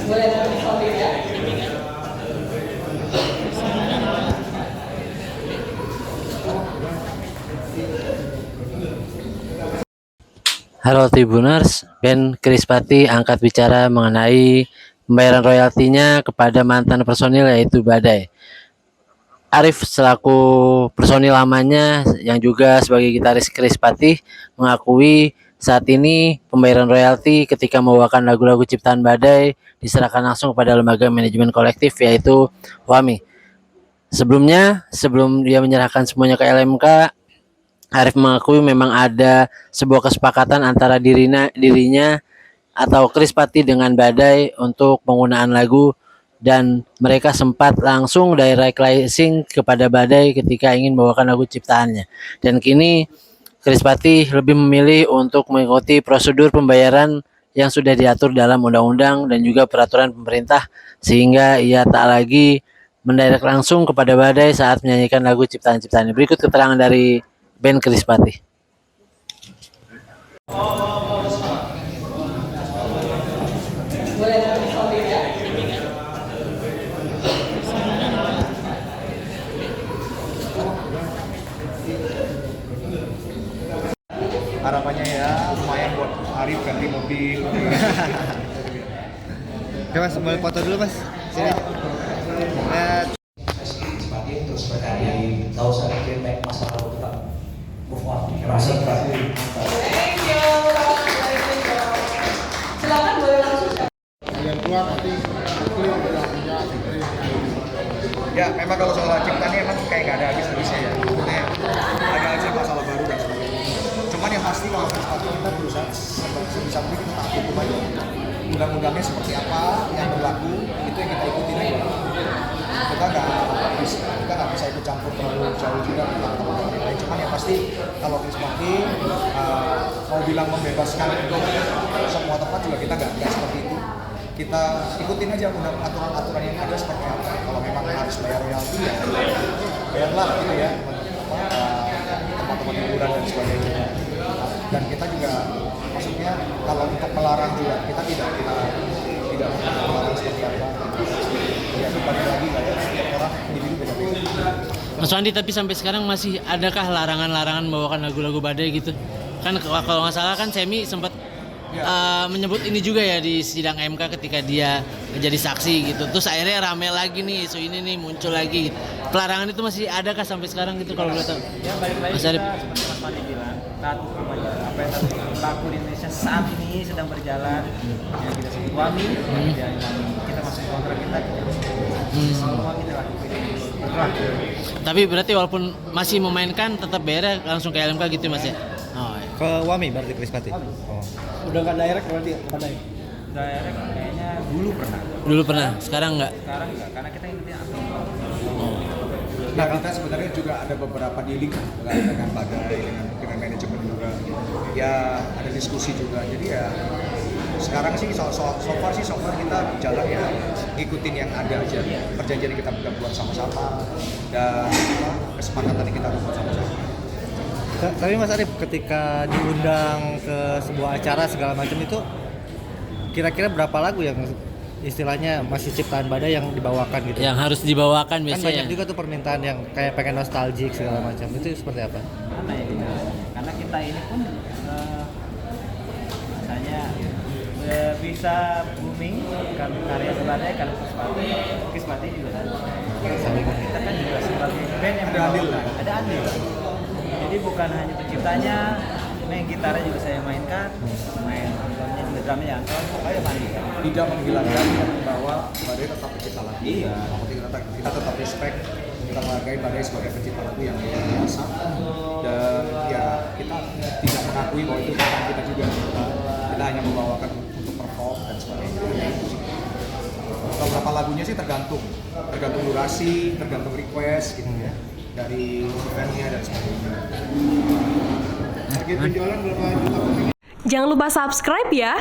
Halo Tribuners, Ben Krispati angkat bicara mengenai pembayaran royaltinya kepada mantan personil yaitu Badai. Arif selaku personil lamanya yang juga sebagai gitaris Krispati mengakui saat ini pembayaran royalti ketika membawakan lagu-lagu ciptaan Badai diserahkan langsung kepada lembaga manajemen kolektif yaitu WAMI. Sebelum dia menyerahkan semuanya ke LMK, Arif mengakui memang ada sebuah kesepakatan antara dirinya atau Krispati dengan Badai untuk penggunaan lagu, dan mereka sempat langsung direct licensing kepada Badai ketika ingin membawakan lagu ciptaannya. Dan kini Krispati lebih memilih untuk mengikuti prosedur pembayaran yang sudah diatur dalam undang-undang dan juga peraturan pemerintah, sehingga ia tak lagi mendirect langsung kepada Badai saat menyanyikan lagu ciptaan-ciptaannya. Berikut keterangan dari Ben Krispati. Harapannya ya lumayan buat Arif ganti mobil. Oke Mas, boleh foto dulu Mas? Sini. Sebagai terus berkali tahu saya kira masa lalu tetap move on. Terima kasih. Silakan boleh langsung. Yang tua nanti ya memang kalau soal ciptanya emang kayak nggak ada habis-habisnya ya. Maksudnya ada aja masalah baru dan sebagainya. Cuman yang pasti kalau sepatu kita berusaha sebisa mungkin kita taat hukum aja. Undang-undangnya seperti apa yang berlaku itu yang kita ikutin aja. Kita nggak bisa ikut campur terlalu jauh juga tentang teman-teman yang lain. Cuman yang pasti kalau Krispati mau bilang membebaskan untuk semua tempat juga kita nggak seperti itu. Kita ikutin aja aturan-aturan yang ada seperti apa. Kalau memang harus bayar royalti ya bayarlah gitu ya, tempat-tempat hiburan dan sebagainya. Dan kita juga maksudnya kalau untuk melarang juga kita tidak melarang seperti apa. Ya itu balik lagi lah ya, setiap orang individu beda-beda. Mas Wandi, tapi sampai sekarang masih adakah larangan-larangan membawakan lagu-lagu Badai gitu? Kan kalau nggak salah kan Semi sempat menyebut ini juga ya di sidang MK ketika dia menjadi saksi gitu. Terus akhirnya rame lagi nih isu ini nih muncul lagi. Pelarangan itu masih adakah sampai sekarang gitu kalau boleh tahu? Ya balik-balik kita seperti Mas Wandi bilang, taat hukum aja. Apa yang berlaku di Indonesia saat ini sedang berjalan. Ya kita sebut WAMI, ya kita masuk kontrak kita semua kita lakukan. Tapi berarti walaupun masih memainkan tetap bayar langsung ke LMK gitu Mas ya? Oh, iya. Ke WAMI berarti Krispati. Oh. Udah nggak direct berarti pada Direct kayaknya dulu pernah, Sekarang enggak? sekarang enggak, karena kita ikutin aturan. Nah kita sebenarnya juga ada beberapa dealing dengan Badai, dengan manajemen juga. Ya ada diskusi juga. Jadi ya sekarang sih so far kita jalan ya ngikutin yang ada aja. Perjanjian yang kita buat sama-sama dan kesepakatan yang kita buat sama-sama. Tapi Mas Arif ketika diundang ke sebuah acara segala macam itu kira-kira berapa lagu yang istilahnya masih ciptaan Badai yang dibawakan gitu? Yang harus dibawakan Kan biasanya. banyak juga tuh permintaan yang kayak pengen nostalgic segala macam. Itu seperti apa? Mana ya kita? Karena kita ini pun misalnya bisa booming kan karya Badai kalau Krispati juga kan. Kita kan juga sebagai band yang ada andil. Jadi bukan hanya penciptanya, main gitarnya juga saya mainkan, main drumnya juga drumnya pokoknya mandi kan. Tidak menghilangkan bahwa Badai tetap pencipta lagu. Iya. Kita tetap respect, kita menghargai Badai sebagai pencipta lagu yang biasa. Dan ya kita tidak mengakui bahwa itu tentang kita juga. Kita hanya membawakan untuk perform dan sebagainya. Beberapa lagunya sih tergantung durasi, tergantung request gitu ya. Dari eventnya dan sebagainya. Target penjualan berapa juta? Jangan lupa subscribe ya.